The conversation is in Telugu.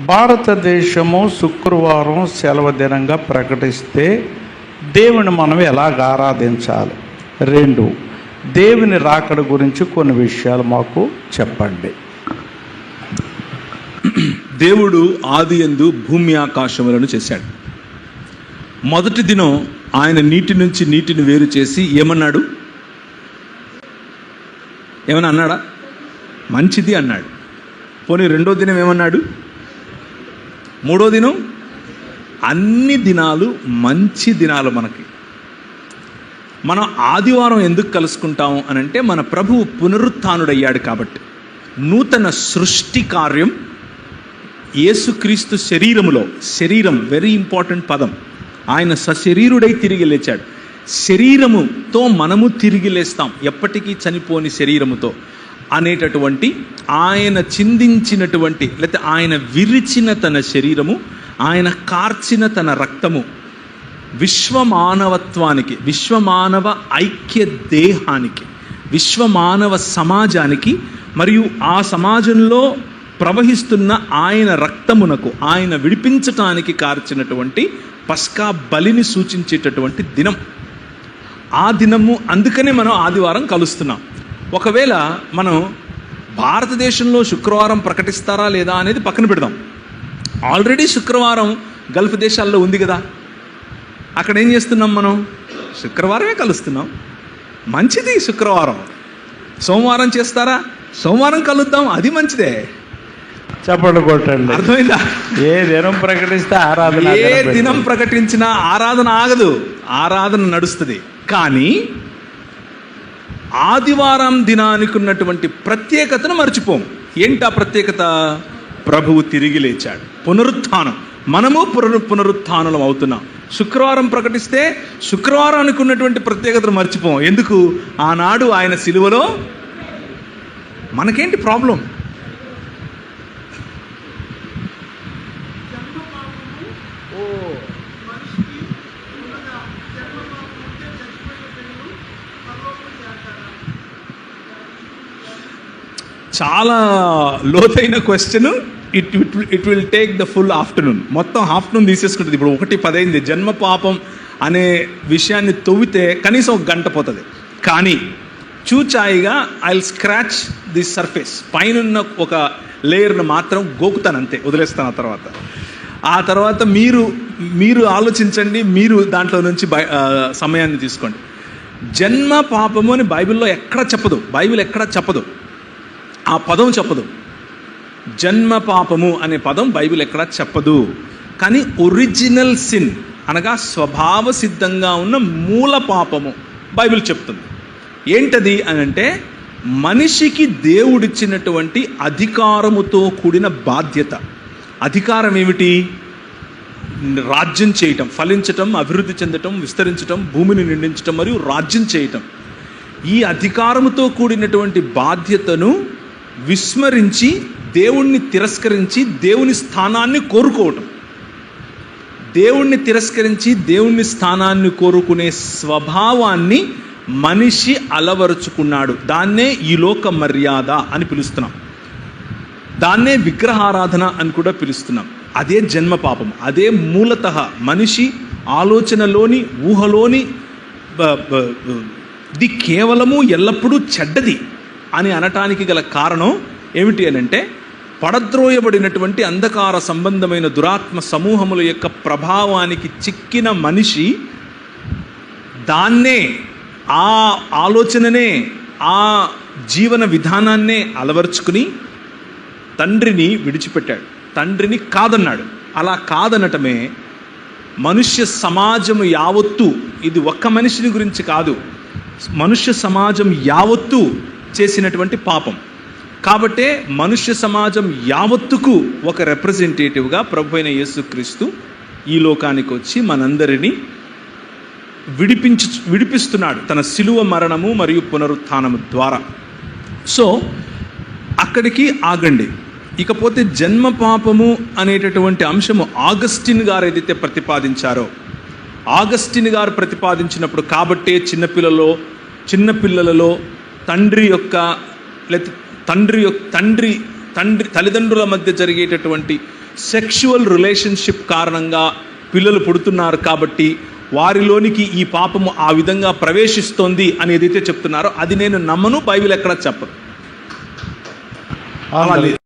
భారతదేశము శుక్రవారం సెలవు దినంగా ప్రకటిస్తే దేవుని మనం ఎలాగ ఆరాధించాలి? 2, దేవుని రాకడ గురించి కొన్ని విషయాలు మాకు చెప్పండి. దేవుడు ఆదియందు భూమి ఆకాశములను చేశాడు. మొదటి దినం ఆయన నీటి నుంచి నీటిని వేరు చేసి ఏమన్నాడు? ఏమన్నా అన్నాడా? మంచిది అన్నాడు. పోనీ రెండో దినం ఏమన్నాడు? మూడో దినం అన్ని దినాలు మంచి దినాలు. మనకి మనం ఆదివారం ఎందుకు కలుసుకుంటాము అని అంటే మన ప్రభువు పునరుత్థానుడయ్యాడు కాబట్టి. నూతన సృష్టి కార్యం యేసుక్రీస్తు శరీరములో, శరీరం వెరీ ఇంపార్టెంట్ పదం, ఆయన సశరీరుడై తిరిగి లేచాడు. శరీరముతో మనము తిరిగి లేస్తాం, ఎప్పటికీ చనిపోని శరీరముతో అనేటటువంటి ఆయన చిందించినటువంటి లేకపోతే ఆయన విరిచిన తన శరీరము, ఆయన కార్చిన తన రక్తము విశ్వమానవత్వానికి, విశ్వమానవ ఐక్య దేహానికి, విశ్వమానవ సమాజానికి మరియు ఆ సమాజంలో ప్రవహిస్తున్న ఆయన రక్తమునకు, ఆయన విడిపించటానికి కార్చినటువంటి పస్కా బలిని సూచించేటటువంటి దినం. ఆ దినము అందుకనే మనం ఆదివారం కలుస్తున్నాం. ఒకవేళ మనం భారతదేశంలో శుక్రవారం ప్రకటిస్తారా లేదా అనేది పక్కన పెడదాం. ఆల్రెడీ శుక్రవారం గల్ఫ్ దేశాల్లో ఉంది కదా. అక్కడ ఏం చేస్తున్నాం? మనం శుక్రవారమే కలుస్తున్నాం. మంచిది శుక్రవారం. సోమవారం చేస్తారా? సోమవారం కలుద్దాం, అది మంచిదే. చెప్పండి, కొట్టండి. అర్థమైందా? ఏ దినం ప్రకటిస్తే ఆరాధన, ఏ దినం ప్రకటించినా ఆరాధన ఆగదు, ఆరాధన నడుస్తుంది. కానీ ఆదివారం దినానికి ఉన్నటువంటి ప్రత్యేకతను మర్చిపోము. ఏంటా ప్రత్యేకత? ప్రభువు తిరిగి లేచాడు, పునరుత్థానం. మనము పునరుత్థానం అవుతున్నాం. శుక్రవారం ప్రకటిస్తే శుక్రవారానికి ఉన్నటువంటి ప్రత్యేకతను మర్చిపోం. ఎందుకు? ఆనాడు ఆయన సిలువలో. మనకేంటి ప్రాబ్లం? చాలా లోతైన question. It will take the full afternoon. మొత్తం ఆఫ్టర్నూన్ తీసేసుకుంటుంది. ఇప్పుడు 1:10 జన్మ పాపం అనే విషయాన్ని తవ్వితే కనీసం 1 గంట పోతుంది. కానీ చూచాయిగా I will scratch the surface. పైన ఒక లేయర్ను మాత్రం గోకుతాను, అంతే, వదిలేస్తాను. ఆ తర్వాత మీరు ఆలోచించండి, మీరు దాంట్లో నుంచి సమయాన్ని తీసుకోండి. జన్మ పాపము అని బైబిల్లో ఎక్కడ చెప్పదు, బైబిల్ ఎక్కడ చెప్పదు, ఆ పదం చెప్పదు. జన్మ పాపము అనే పదం బైబిల్ ఎక్కడా చెప్పదు. కానీ ఒరిజినల్ సిన్ అనగా స్వభావ సిద్ధంగా ఉన్న మూల పాపము బైబిల్ చెప్తుంది. ఏంటది అని అంటే మనిషికి దేవుడిచ్చినటువంటి అధికారముతో కూడిన బాధ్యత. అధికారం ఏమిటి? రాజ్యం చేయటం, ఫలించటం, అభివృద్ధి చెందటం, విస్తరించటం, భూమిని నిండించటం మరియు రాజ్యం చేయటం. ఈ అధికారముతో కూడినటువంటి బాధ్యతను విస్మరించి, దేవుణ్ణి తిరస్కరించి దేవుని స్థానాన్ని కోరుకోవటం. దేవుణ్ణి తిరస్కరించి దేవుని స్థానాన్ని కోరుకునే స్వభావాన్ని మనిషి అలవరుచుకున్నాడు. దాన్నే ఈ లోక మర్యాద అని పిలుస్తున్నాం, దాన్నే విగ్రహారాధన అని కూడా పిలుస్తున్నాం. అదే జన్మ పాపం. అదే మూలతః మనిషి ఆలోచనలోని, ఊహలోని ఇది కేవలము ఎల్లప్పుడూ చెడ్డది అని అనటానికి గల కారణం ఏమిటి అని అంటే పడద్రోయబడినటువంటి అంధకార సంబంధమైన దురాత్మ సమూహముల యొక్క ప్రభావానికి చిక్కిన మనిషి దాన్నే, ఆ ఆలోచననే, ఆ జీవన విధానాన్నే అలవర్చుకుని తండ్రిని విడిచిపెట్టాడు, తండ్రిని కాదన్నాడు. అలా కాదనటమే మనుష్య సమాజము యావత్తు, ఇది ఒక్క మనిషిని గురించి కాదు, మనుష్య సమాజం యావత్తు చేసినటువంటి పాపం. కాబట్టే మనుష్య సమాజం యావత్తుకు ఒక రిప్రజెంటేటివ్గా ప్రభు అయిన యేసుక్రీస్తు ఈ లోకానికి వచ్చి మనందరినీ విడిపిస్తున్నాడు తన శిలువ మరణము మరియు పునరుత్థానము ద్వారా. సో అక్కడికి ఆగండి. ఇకపోతే జన్మ పాపము అనేటటువంటి అంశము ఆగస్టిన్ గారు ఏదైతే ప్రతిపాదించారో, ఆగస్టిన్ గారు ప్రతిపాదించినప్పుడు కాబట్టే చిన్నపిల్లలలో తండ్రి తల్లిదండ్రుల మధ్య జరిగేటటువంటి సెక్షువల్ రిలేషన్షిప్ కారణంగా పిల్లలు పుడుతున్నారు కాబట్టి వారిలోనికి ఈ పాపము ఆ విధంగా ప్రవేశిస్తోంది అని ఏదైతే చెప్తున్నారో అది నేను నమ్మను, బైబిల్ ఎక్కడ చెప్పదు. అలా లేదు.